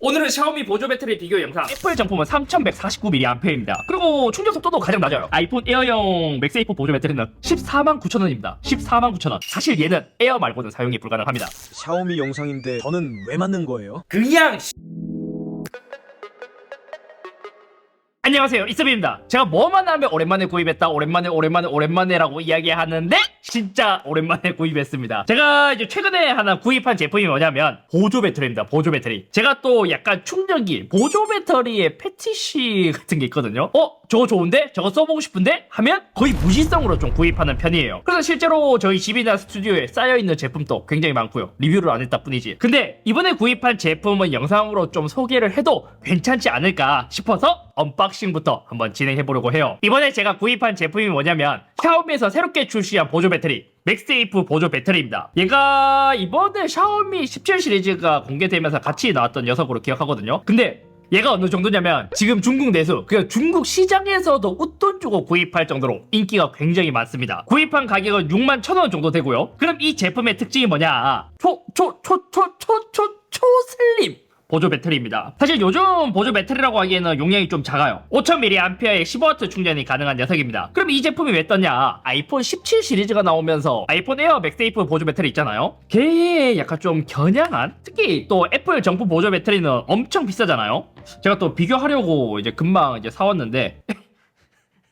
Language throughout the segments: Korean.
오늘은 샤오미 보조 배터리 비교 영상. 애플 정품은 3149mAh입니다. 그리고 충전 속도도 가장 낮아요. 아이폰 에어용 맥세이프 보조 배터리는 149,000원입니다. 149,000원. 사실 얘는 에어 말고는 사용이 불가능합니다. 샤오미 영상인데 저는 왜 맞는 거예요? 그냥 안녕하세요, 이서빈입니다. 제가 뭐만 하면 오랜만에 구입했다, 오랜만에라고 이야기하는데 진짜 오랜만에 구입했습니다. 제가 이제 최근에 하나 구입한 제품이 뭐냐면 보조 배터리입니다. 보조 배터리. 제가 또 약간 충전기, 보조 배터리의 패티시 같은 게 있거든요. 저거 좋은데? 저거 써보고 싶은데? 하면 거의 무지성으로 좀 구입하는 편이에요. 그래서 실제로 저희 집이나 스튜디오에 쌓여있는 제품도 굉장히 많고요. 리뷰를 안 했다 뿐이지. 근데 이번에 구입한 제품은 영상으로 좀 소개를 해도 괜찮지 않을까 싶어서 언박싱부터 한번 진행해보려고 해요. 이번에 제가 구입한 제품이 뭐냐면 샤오미에서 새롭게 출시한 보조 배터리 맥세이프 보조 배터리입니다. 얘가 이번에 샤오미 17 시리즈가 공개되면서 같이 나왔던 녀석으로 기억하거든요. 근데 얘가 어느 정도냐면 지금 중국 내수, 그냥 중국 시장에서도 웃돈 주고 구입할 정도로 인기가 굉장히 많습니다. 구입한 가격은 61,000원 정도 되고요. 그럼 이 제품의 특징이 뭐냐? 초슬림 보조 배터리입니다. 사실 요즘 보조 배터리라고 하기에는 용량이 좀 작아요. 5000mAh의 15W 충전이 가능한 녀석입니다. 그럼 이 제품이 왜 떴냐? 아이폰 17 시리즈가 나오면서 아이폰 에어 맥세이프 보조 배터리 있잖아요. 걔에 약간 좀 겨냥한, 특히 또 애플 정품 보조 배터리는 엄청 비싸잖아요. 제가 또 비교하려고 이제 금방 이제 사왔는데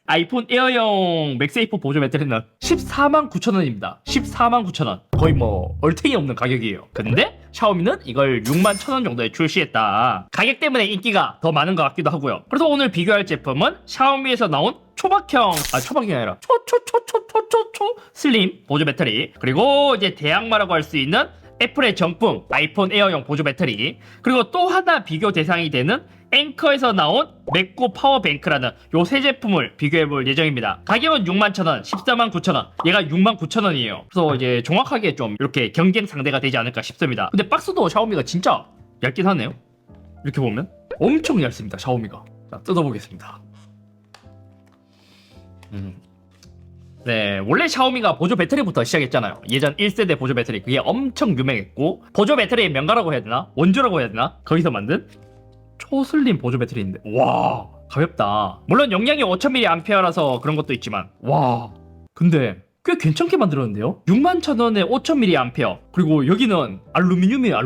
아이폰 에어용 맥세이프 보조 배터리는 149,000원입니다. 149,000원. 거의 뭐 얼탱이 없는 가격이에요. 근데 샤오미는 이걸 61,000원 정도에 출시했다. 가격 때문에 인기가 더 많은 것 같기도 하고요. 그래서 오늘 비교할 제품은 샤오미에서 나온 초박이 아니라 슬림 보조 배터리, 그리고 이제 대항마라고 할 수 있는 애플의 정품 아이폰 에어용 보조 배터리, 그리고 또 하나 비교 대상이 되는 앵커에서 나온 맥고 파워뱅크라는 요 세 제품을 비교해볼 예정입니다. 가격은 61,000원, 149,000원, 얘가 69,000원이에요. 그래서 이제 정확하게 좀 이렇게 경쟁 상대가 되지 않을까 싶습니다. 근데 박스도 샤오미가 진짜 얇긴 하네요. 이렇게 보면 엄청 얇습니다, 샤오미가. 자, 뜯어보겠습니다. 네, 원래 샤오미가 보조 배터리부터 시작했잖아요. 예전 1세대 보조 배터리, 그게 엄청 유명했고, 보조 배터리의 명가라고 해야 되나? 원조라고 해야 되나? 거기서 만든 초슬림 보조 배터리인데, 와, 가볍다. 물론 용량이 5000mAh라서 그런 것도 있지만, 와, 근데 꽤 괜찮게 만들었는데요? 61,000원에 5000mAh, 그리고 여기는 알루미늄이에요.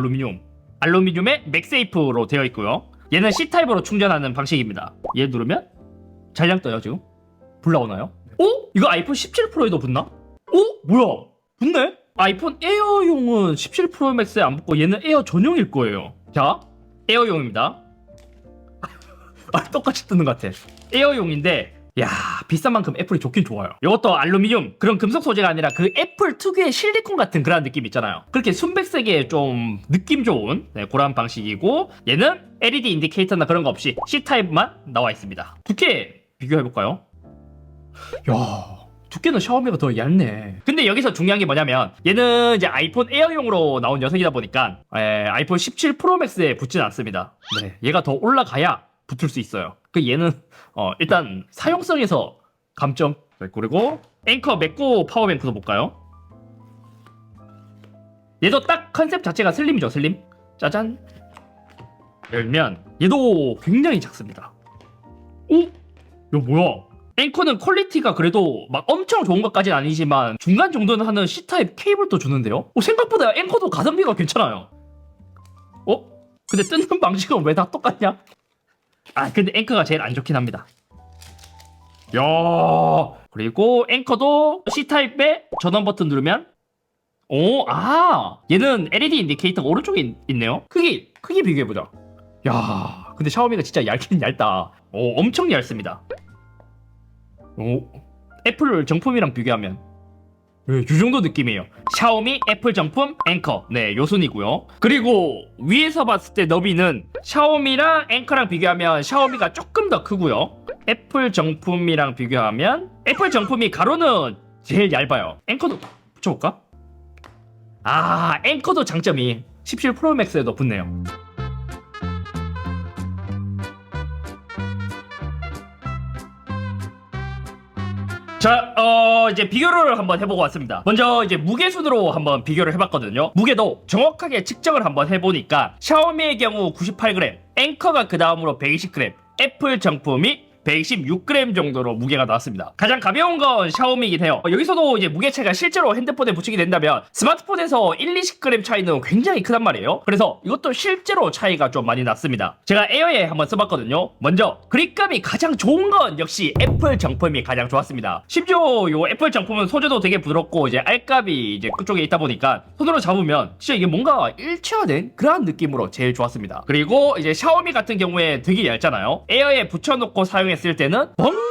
알루미늄에 맥세이프로 되어 있고요. 얘는 C타입으로 충전하는 방식입니다. 얘 누르면 잔량 떠요. 지금 불 나오나요? 이거 아이폰 17 프로에도 붙나? 뭐야? 붙네? 아이폰 에어용은 17 프로 맥스에 안 붙고 얘는 에어 전용일 거예요. 자, 에어용입니다. 똑같이 뜨는 것 같아. 에어용인데, 야, 비싼 만큼 애플이 좋긴 좋아요. 이것도 알루미늄, 그런 금속 소재가 아니라 그 애플 특유의 실리콘 같은 그런 느낌 있잖아요. 그렇게 순백색의 좀 느낌 좋은 그런 방식이고, 얘는 LED 인디케이터나 그런 거 없이 C타입만 나와 있습니다. 두께 비교해볼까요? 야, 두께는 샤오미가 더 얇네. 근데 여기서 중요한 게 뭐냐면 얘는 이제 아이폰 에어용으로 나온 녀석이다 보니까 아이폰 17 프로 맥스에 붙지는 않습니다. 네, 얘가 더 올라가야 붙을 수 있어요. 그 얘는 일단 사용성에서 감점. 그리고 앵커 맥고 파워뱅크도 볼까요? 얘도 딱 컨셉 자체가 슬림이죠. 슬림. 짜잔. 열면 얘도 굉장히 작습니다. 이거 뭐야? 앵커는 퀄리티가 그래도 막 엄청 좋은 것까지는 아니지만 중간 정도는 하는 C타입 케이블도 주는데요? 생각보다 앵커도 가성비가 괜찮아요. 근데 뜯는 방식은 왜 다 똑같냐? 근데 앵커가 제일 안 좋긴 합니다. 야, 그리고 앵커도 C타입에 전원 버튼 누르면 얘는 LED 인디케이터가 오른쪽에 있네요. 크기 비교해보자. 야, 근데 샤오미가 진짜 얇긴 얇다. 엄청 얇습니다. 애플 정품이랑 비교하면 이 정도 느낌이에요. 샤오미 애플 정품 앵커, 네, 요 순이고요. 그리고 위에서 봤을 때 너비는 샤오미랑 앵커랑 비교하면 샤오미가 조금 더 크고요. 애플 정품이랑 비교하면 애플 정품이 가로는 제일 얇아요. 앵커도 붙여볼까? 앵커도 장점이 17 프로 맥스에도 붙네요. 자, 이제 비교를 한번 해보고 왔습니다. 먼저 이제 무게순으로 한번 비교를 해봤거든요. 무게도 정확하게 측정을 한번 해보니까 샤오미의 경우 98g, 앵커가 그 다음으로 120g, 애플 정품이 116g 정도로 무게가 나왔습니다. 가장 가벼운 건 샤오미이긴 해요. 여기서도 이제 무게 차이가 실제로 핸드폰에 붙이게 된다면 스마트폰에서 1, 20g 차이는 굉장히 크단 말이에요. 그래서 이것도 실제로 차이가 좀 많이 났습니다. 제가 에어에 한번 써봤거든요. 먼저 그립감이 가장 좋은 건 역시 애플 정품이 가장 좋았습니다. 심지어 요 애플 정품은 소재도 되게 부드럽고 이제 알값이 이제 끝쪽에 있다 보니까 손으로 잡으면 진짜 이게 뭔가 일체화된 그런 느낌으로 제일 좋았습니다. 그리고 이제 샤오미 같은 경우에 되게 얇잖아요. 에어에 붙여놓고 사용했을 때는 뭔가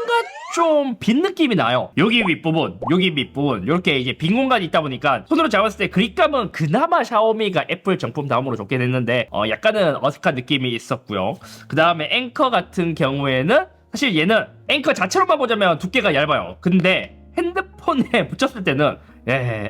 좀 빈 느낌이 나요. 여기 윗부분, 여기 밑부분 이렇게 이제 빈 공간이 있다 보니까 손으로 잡았을 때 그립감은 그나마 샤오미가 애플 정품 다음으로 좋게 됐는데 약간은 어색한 느낌이 있었고요. 그 다음에 앵커 같은 경우에는 사실 얘는 앵커 자체로만 보자면 두께가 얇아요. 근데 핸드폰에 붙였을 때는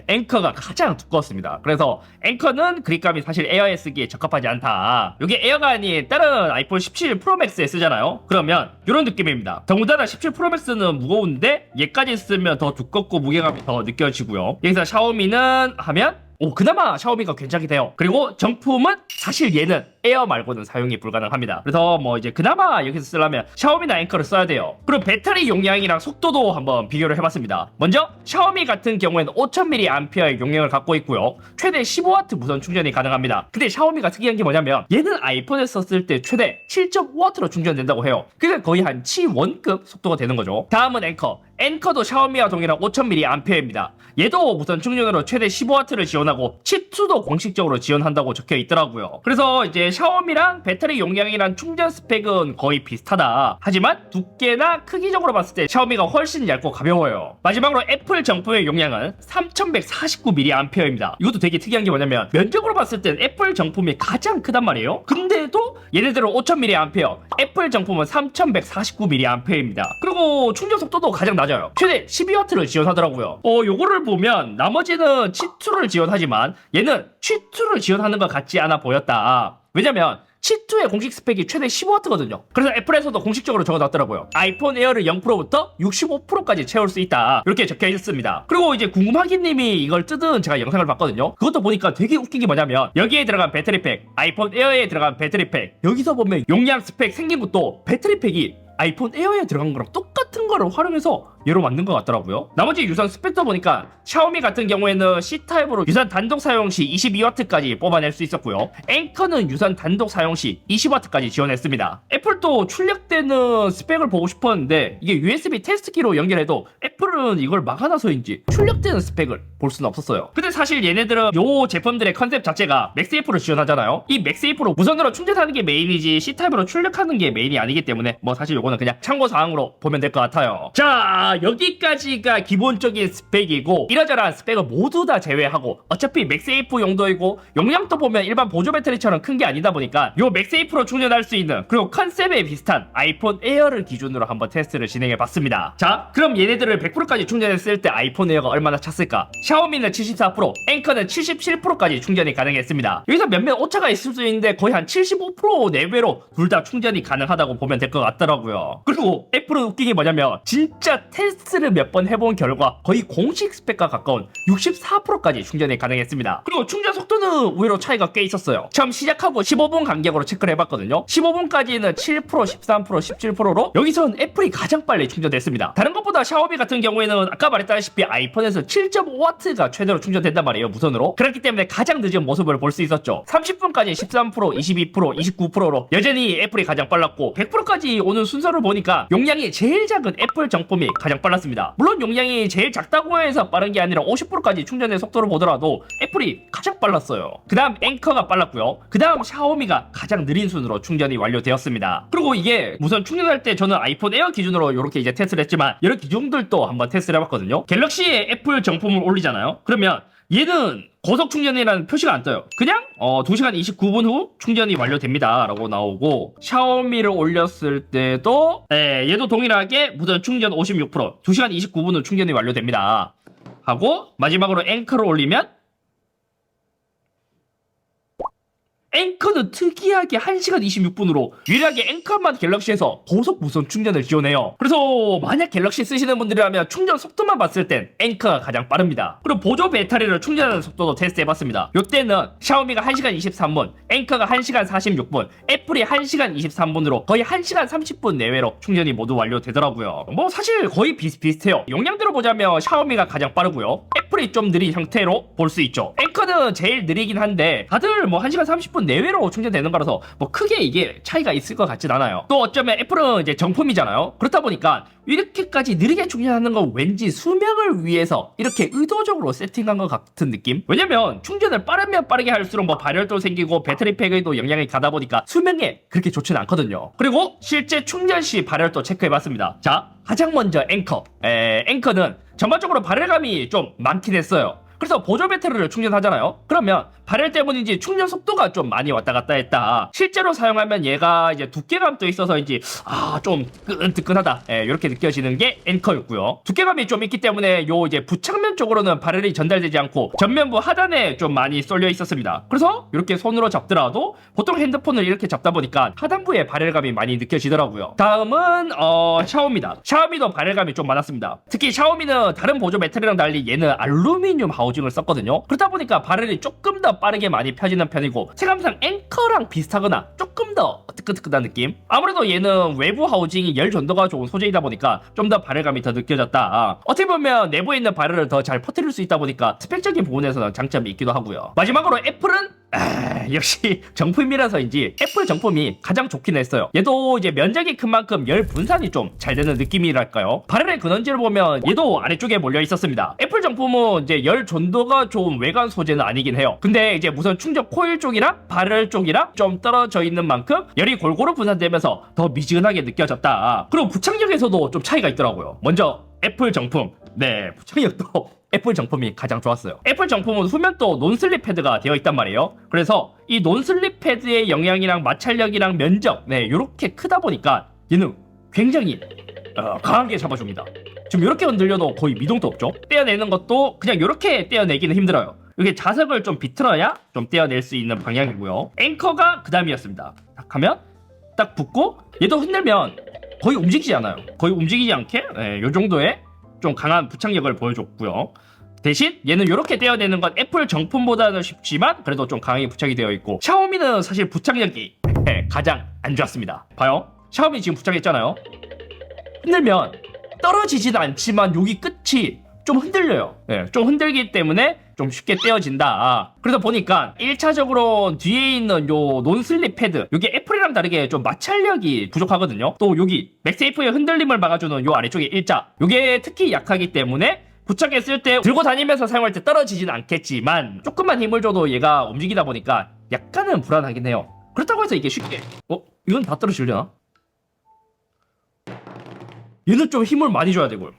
앵커가 가장 두꺼웠습니다. 그래서 앵커는 그립감이 사실 에어에 쓰기에 적합하지 않다. 이게 에어가 아닌 다른 아이폰 17 프로맥스에 쓰잖아요. 그러면 이런 느낌입니다. 더군다나 17 프로맥스는 무거운데 얘까지 쓰면 더 두껍고 무게감이 더 느껴지고요. 여기서 샤오미는 하면 그나마 샤오미가 괜찮긴 해요. 그리고 정품은 사실 얘는 에어 말고는 사용이 불가능합니다. 그래서 뭐 이제 그나마 여기서 쓰려면 샤오미나 앵커를 써야 돼요. 그리고 배터리 용량이랑 속도도 한번 비교를 해봤습니다. 먼저 샤오미 같은 경우에는 5000mAh의 용량을 갖고 있고요. 최대 15W 무선 충전이 가능합니다. 근데 샤오미가 특이한 게 뭐냐면 얘는 아이폰에 썼을 때 최대 7.5W로 충전된다고 해요. 그게 거의 한 T1급 속도가 되는 거죠. 다음은 앵커. 앵커도 샤오미와 동일한 5000mAh입니다. 얘도 무선 충전으로 최대 15W를 지원하고 C2도 공식적으로 지원한다고 적혀 있더라고요. 그래서 이제 샤오미랑 배터리 용량이랑 충전 스펙은 거의 비슷하다. 하지만 두께나 크기적으로 봤을 때 샤오미가 훨씬 얇고 가벼워요. 마지막으로 애플 정품의 용량은 3149mAh입니다. 이것도 되게 특이한 게 뭐냐면 면적으로 봤을 땐 애플 정품이 가장 크단 말이에요. 근데도 얘네들은 5000mAh, 애플 정품은 3149mAh입니다. 그리고 충전 속도도 가장 낮아요. 최대 12W를 지원하더라고요. 요거를 보면 나머지는 C2를 지원하지만 얘는 C2를 지원하는 것 같지 않아 보였다. 왜냐면 C2의 공식 스펙이 최대 15W거든요. 그래서 애플에서도 공식적으로 적어놨더라고요. 아이폰 에어를 0%부터 65%까지 채울 수 있다. 이렇게 적혀 있습니다. 그리고 이제 궁금하기님이 이걸 뜯은 제가 영상을 봤거든요. 그것도 보니까 되게 웃긴 게 뭐냐면 여기에 들어간 배터리팩, 아이폰 에어에 들어간 배터리팩, 여기서 보면 용량 스펙 생긴 것도 배터리팩이 아이폰 에어에 들어간 거랑 똑같은 거를 활용해서 얘로 만든 것 같더라고요. 나머지 유선 스펙도 보니까 샤오미 같은 경우에는 C타입으로 유선 단독 사용 시 22W까지 뽑아낼 수 있었고요. 앵커는 유선 단독 사용 시 20W까지 지원했습니다. 애플도 출력되는 스펙을 보고 싶었는데 이게 USB 테스트키로 연결해도 애플은 이걸 막아놔서인지 출력되는 스펙을 볼 수는 없었어요. 근데 사실 얘네들은 요 제품들의 컨셉 자체가 맥세이프로 지원하잖아요. 이 맥세이프로 무선으로 충전하는 게 메인이지 C타입으로 출력하는 게 메인이 아니기 때문에 뭐 사실 요거는 그냥 참고사항으로 보면 될 것 같아요. 자, 여기까지가 기본적인 스펙이고 이러저러한 스펙을 모두 다 제외하고 어차피 맥세이프 용도이고 용량도 보면 일반 보조 배터리처럼 큰 게 아니다 보니까 요 맥세이프로 충전할 수 있는 그리고 컨셉에 비슷한 아이폰 에어를 기준으로 한번 테스트를 진행해 봤습니다. 자, 그럼 얘네들을 100%까지 충전했을 때 아이폰 에어가 얼마나 찼을까? 샤오미는 74%, 앵커는 77%까지 충전이 가능했습니다. 여기서 몇몇 오차가 있을 수 있는데 거의 한 75% 내외로 둘 다 충전이 가능하다고 보면 될 것 같더라고요. 그리고 애플은 웃긴 게 뭐냐면 진짜 테스트를 몇 번 해본 결과 거의 공식 스펙과 가까운 64%까지 충전이 가능했습니다. 그리고 충전 속도는 의외로 차이가 꽤 있었어요. 처음 시작하고 15분 간격으로 체크를 해봤거든요. 15분까지는 7%, 13%, 17%로 여기선 애플이 가장 빨리 충전됐습니다. 다른 것보다 샤오미 같은 경우에는 아까 말했다시피 아이폰에서 7.5W가 최대로 충전된단 말이에요, 무선으로. 그렇기 때문에 가장 늦은 모습을 볼 수 있었죠. 30분까지 13%, 22%, 29%로 여전히 애플이 가장 빨랐고 100%까지 오는 순서를 보니까 용량이 제일 작은 애플 정품이 가장 빨랐습니다. 물론 용량이 제일 작다고 해서 빠른 게 아니라 50%까지 충전의 속도를 보더라도 애플이 가장 빨랐어요. 그 다음 앵커가 빨랐고요. 그 다음 샤오미가 가장 느린 순으로 충전이 완료되었습니다. 그리고 이게 우선 충전할 때 저는 아이폰 에어 기준으로 이렇게 이제 테스트를 했지만 여러 기종들도 한번 테스트를 해봤거든요. 갤럭시에 애플 정품을 올리잖아요. 그러면 얘는 고속 충전이라는 표시가 안 떠요. 그냥 2시간 29분 후 충전이 완료됩니다 라고 나오고, 샤오미를 올렸을 때도 얘도 동일하게 무선 충전 56%, 2시간 29분 후 충전이 완료됩니다 하고, 마지막으로 앵커를 올리면 앵커는 특이하게 1시간 26분으로 유일하게 앵커만 갤럭시에서 고속 무선 충전을 지원해요. 그래서 만약 갤럭시 쓰시는 분들이라면 충전 속도만 봤을 땐 앵커가 가장 빠릅니다. 그리고 보조 배터리를 충전하는 속도도 테스트해봤습니다. 이때는 샤오미가 1시간 23분, 앵커가 1시간 46분, 애플이 1시간 23분으로 거의 1시간 30분 내외로 충전이 모두 완료되더라고요. 뭐 사실 거의 비슷비슷해요. 용량대로 보자면 샤오미가 가장 빠르고요, 애플이 좀 느린 형태로 볼 수 있죠. 앵커는 제일 느리긴 한데 다들 뭐 1시간 30분 내외로 충전되는 거라서 뭐 크게 이게 차이가 있을 것 같진 않아요. 또 어쩌면 애플은 이제 정품이잖아요. 그렇다 보니까 이렇게까지 느리게 충전하는 건 왠지 수명을 위해서 이렇게 의도적으로 세팅한 것 같은 느낌? 왜냐면 충전을 빠르면 빠르게 할수록 뭐 발열도 생기고 배터리팩에도 영향이 가다 보니까 수명에 그렇게 좋지는 않거든요. 그리고 실제 충전 시 발열도 체크해봤습니다. 자, 가장 먼저 앵커. 앵커는 전반적으로 발열감이 좀 많긴 했어요. 그래서 보조 배터리를 충전하잖아요. 그러면 발열 때문인지 충전 속도가 좀 많이 왔다 갔다 했다. 실제로 사용하면 얘가 이제 두께감도 있어서인지 좀 끈뜨끈하다, 이렇게 느껴지는 게 앵커였고요. 두께감이 좀 있기 때문에 요 이제 부착면 쪽으로는 발열이 전달되지 않고 전면부 하단에 좀 많이 쏠려 있었습니다. 그래서 이렇게 손으로 잡더라도 보통 핸드폰을 이렇게 잡다 보니까 하단부에 발열감이 많이 느껴지더라고요. 다음은 샤오미다. 샤오미도 발열감이 좀 많았습니다. 특히 샤오미는 다른 보조 배터리랑 달리 얘는 알루미늄 하우징을 썼거든요. 그러다 보니까 발열이 조금 더 빠르게 많이 펴지는 편이고 체감상 앵커랑 비슷하거나 조금 더 뜨끈뜨끈한 느낌? 아무래도 얘는 외부 하우징이 열 전도가 좋은 소재이다 보니까 좀 더 발열감이 더 느껴졌다. 어떻게 보면 내부에 있는 발열을 더 잘 퍼뜨릴 수 있다 보니까 스펙적인 부분에서는 장점이 있기도 하고요. 마지막으로 애플은 역시 정품이라서인지 애플 정품이 가장 좋긴 했어요. 얘도 이제 면적이 큰 만큼 열 분산이 좀 잘 되는 느낌이랄까요. 발열의 근원지를 보면 얘도 아래쪽에 몰려 있었습니다. 애플 정품은 이제 열 전도가 좋은 외관 소재는 아니긴 해요. 근데 이제 무선 충전 코일 쪽이랑 발열 쪽이랑 좀 떨어져 있는 만큼 열이 골고루 분산되면서 더 미지근하게 느껴졌다. 그리고 부착력에서도 좀 차이가 있더라고요. 먼저 애플 정품. 네, 부착력도 애플 정품이 가장 좋았어요. 애플 정품은 후면도 논슬립 패드가 되어 있단 말이에요. 그래서 이 논슬립 패드의 영향이랑 마찰력이랑 면적, 이렇게 크다 보니까 얘는 굉장히 강하게 잡아줍니다. 지금 이렇게 흔들려도 거의 미동도 없죠. 떼어내는 것도 그냥 이렇게 떼어내기는 힘들어요. 이렇게 자석을 좀 비틀어야 좀 떼어낼 수 있는 방향이고요. 앵커가 그 다음이었습니다. 딱 하면 딱 붙고 얘도 흔들면 거의 움직이지 않아요. 거의 움직이지 않게 이 정도의 좀 강한 부착력을 보여줬고요. 대신 얘는 이렇게 떼어내는 건 애플 정품보다는 쉽지만 그래도 좀 강하게 부착이 되어 있고, 샤오미는 사실 부착력이 가장 안 좋았습니다. 봐요. 샤오미 지금 부착했잖아요. 흔들면 떨어지지는 않지만 여기 끝이 좀 흔들려요. 좀 흔들기 때문에 좀 쉽게 떼어진다. 그래서 보니까 1차적으로 뒤에 있는 요 논슬립 패드, 요게 애플이랑 다르게 좀 마찰력이 부족하거든요. 또 여기 맥세이프의 흔들림을 막아주는 요 아래쪽에 일자, 요게 특히 약하기 때문에 부착했을 때 들고 다니면서 사용할 때 떨어지진 않겠지만 조금만 힘을 줘도 얘가 움직이다 보니까 약간은 불안하긴 해요. 그렇다고 해서 이게 쉽게 이건 다 떨어지려나? 얘는 좀 힘을 많이 줘야 되고요.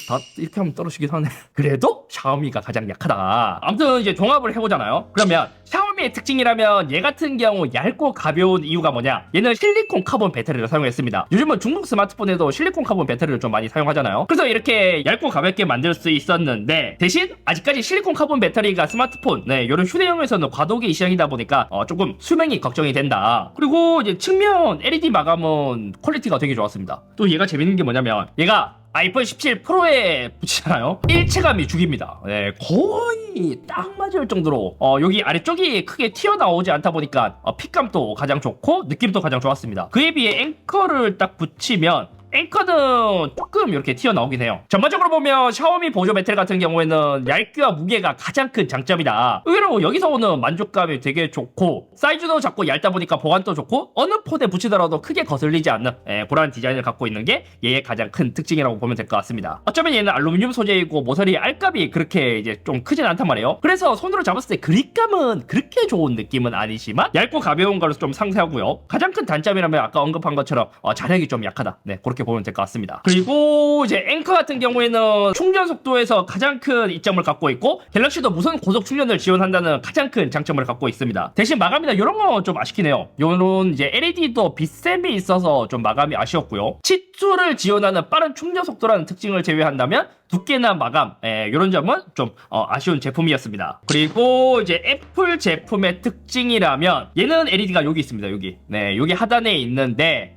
다 이렇게 하면 떨어지긴 하네. 그래도 샤오미가 가장 약하다. 아무튼 이제 종합을 해보잖아요. 그러면 샤오미의 특징이라면 얘 같은 경우 얇고 가벼운 이유가 뭐냐? 얘는 실리콘 카본 배터리를 사용했습니다. 요즘은 중국 스마트폰에도 실리콘 카본 배터리를 좀 많이 사용하잖아요. 그래서 이렇게 얇고 가볍게 만들 수 있었는데 대신 아직까지 실리콘 카본 배터리가 스마트폰, 요런 휴대용에서는 과도기 시장이다 보니까 조금 수명이 걱정이 된다. 그리고 이제 측면 LED 마감은 퀄리티가 되게 좋았습니다. 또 얘가 재밌는 게 뭐냐면 얘가 아이폰 17 프로에 붙이잖아요. 일체감이 죽입니다. 거의 딱 맞을 정도로 여기 아래쪽이 크게 튀어나오지 않다 보니까 핏감도 가장 좋고 느낌도 가장 좋았습니다. 그에 비해 앵커를 딱 붙이면 앵커는 조금 이렇게 튀어나오긴 해요. 전반적으로 보면 샤오미 보조 배터리 같은 경우에는 얇기와 무게가 가장 큰 장점이다. 의외로 여기서 오는 만족감이 되게 좋고 사이즈도 작고 얇다 보니까 보관도 좋고 어느 폰에 붙이더라도 크게 거슬리지 않는 그런 디자인을 갖고 있는 게 얘의 가장 큰 특징이라고 보면 될 것 같습니다. 어쩌면 얘는 알루미늄 소재이고 모서리 알값이 그렇게 이제 좀 크진 않단 말이에요. 그래서 손으로 잡았을 때 그립감은 그렇게 좋은 느낌은 아니지만 얇고 가벼운 거로 좀 상세하고요. 가장 큰 단점이라면 아까 언급한 것처럼 자력이 좀 약하다. 그렇게 보면 될 것 같습니다. 그리고 이제 앵커 같은 경우에는 충전 속도에서 가장 큰 이점을 갖고 있고 갤럭시도 무선 고속 충전을 지원한다는 가장 큰 장점을 갖고 있습니다. 대신 마감이나 이런 거 좀 아쉽긴 해요. 요런 이제 LED도 빛샘이 있어서 좀 마감이 아쉬웠고요. 치수를 지원하는 빠른 충전 속도라는 특징을 제외한다면 두께나 마감 이런 점은 좀 아쉬운 제품이었습니다. 그리고 이제 애플 제품의 특징이라면 얘는 LED가 여기 있습니다. 여기 하단에 있는데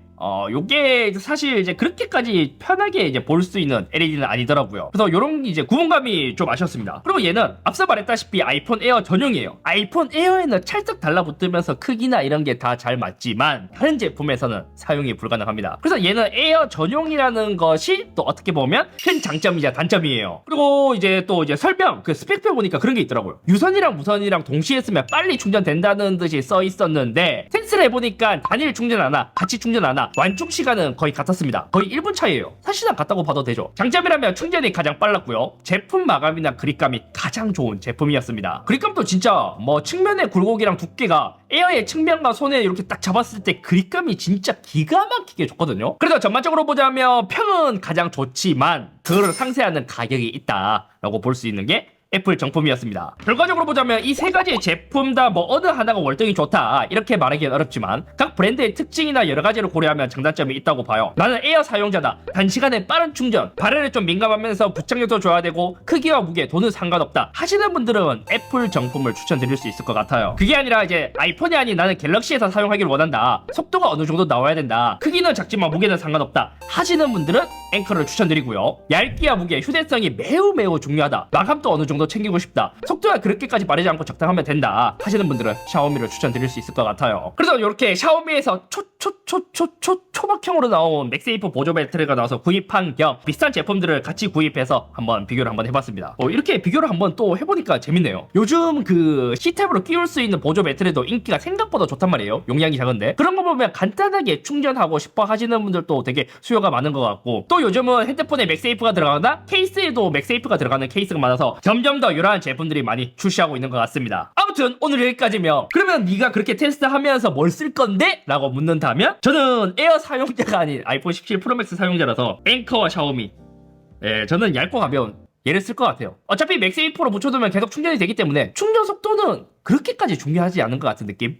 요게 사실 이제 그렇게까지 편하게 이제 볼 수 있는 LED는 아니더라고요. 그래서 요런 이제 구분감이 좀 아쉬웠습니다. 그리고 얘는 앞서 말했다시피 아이폰 에어 전용이에요. 아이폰 에어에는 찰떡 달라붙으면서 크기나 이런 게 다 잘 맞지만 다른 제품에서는 사용이 불가능합니다. 그래서 얘는 에어 전용이라는 것이 또 어떻게 보면 큰 장점이자 단점이에요. 그리고 이제 또 이제 설명 그 스펙표 보니까 그런 게 있더라고요. 유선이랑 무선이랑 동시에 쓰면 빨리 충전된다는 듯이 써 있었는데 테스트를 해보니까 단일 충전하나 같이 충전하나 완충 시간은 거의 같았습니다. 거의 1분 차이예요. 사실상 같다고 봐도 되죠. 장점이라면 충전이 가장 빨랐고요. 제품 마감이나 그립감이 가장 좋은 제품이었습니다. 그립감도 진짜 뭐 측면의 굴곡이랑 두께가 에어의 측면과 손에 이렇게 딱 잡았을 때 그립감이 진짜 기가 막히게 좋거든요. 그래서 전반적으로 보자면 평은 가장 좋지만 그거를 상쇄하는 가격이 있다라고 볼 수 있는 게 애플 정품이었습니다. 결과적으로 보자면 이 세 가지의 제품 다 뭐 어느 하나가 월등히 좋다 이렇게 말하기는 어렵지만 각 브랜드의 특징이나 여러 가지를 고려하면 장단점이 있다고 봐요. 나는 에어 사용자다. 단시간에 빠른 충전, 발열에 좀 민감하면서 부착력도 줘야 되고 크기와 무게, 돈은 상관없다 하시는 분들은 애플 정품을 추천드릴 수 있을 것 같아요. 그게 아니라 이제 아이폰이 아닌 나는 갤럭시에서 사용하길 원한다. 속도가 어느 정도 나와야 된다. 크기는 작지만 무게는 상관없다 하시는 분들은 앵커를 추천드리고요. 얇기와 무게, 휴대성이 매우 중요하다. 마감도 어느 정도 챙기고 싶다. 속도가 그렇게까지 빠르지 않고 적당하면 된다 하시는 분들은 샤오미를 추천드릴 수 있을 것 같아요. 그래서 이렇게 샤오미에서 초박형으로 나온 맥세이프 보조 배터리가 나와서 구입한 겸 비슷한 제품들을 같이 구입해서 한번 비교를 한번 해봤습니다. 이렇게 비교를 한번 또 해보니까 재밌네요. 요즘 그 C탭으로 끼울 수 있는 보조 배터리도 인기가 생각보다 좋단 말이에요. 용량이 작은데 그런 거 보면 간단하게 충전하고 싶어 하시는 분들도 되게 수요가 많은 것 같고 또 요즘은 핸드폰에 맥세이프가 들어가거나 케이스에도 맥세이프가 들어가는 케이스가 많아서 점점 더 이러한 제품들이 많이 출시하고 있는 것 같습니다. 아무튼 오늘 여기까지면 그러면 네가 그렇게 테스트하면서 뭘 쓸 건데? 라고 묻는다면 저는 에어 사용자가 아닌 아이폰 17 프로맥스 사용자라서 앵커와 샤오미 저는 얇고 가벼운 얘를 쓸 것 같아요. 어차피 맥세이프로 붙여두면 계속 충전이 되기 때문에 충전 속도는 그렇게까지 중요하지 않은 것 같은 느낌?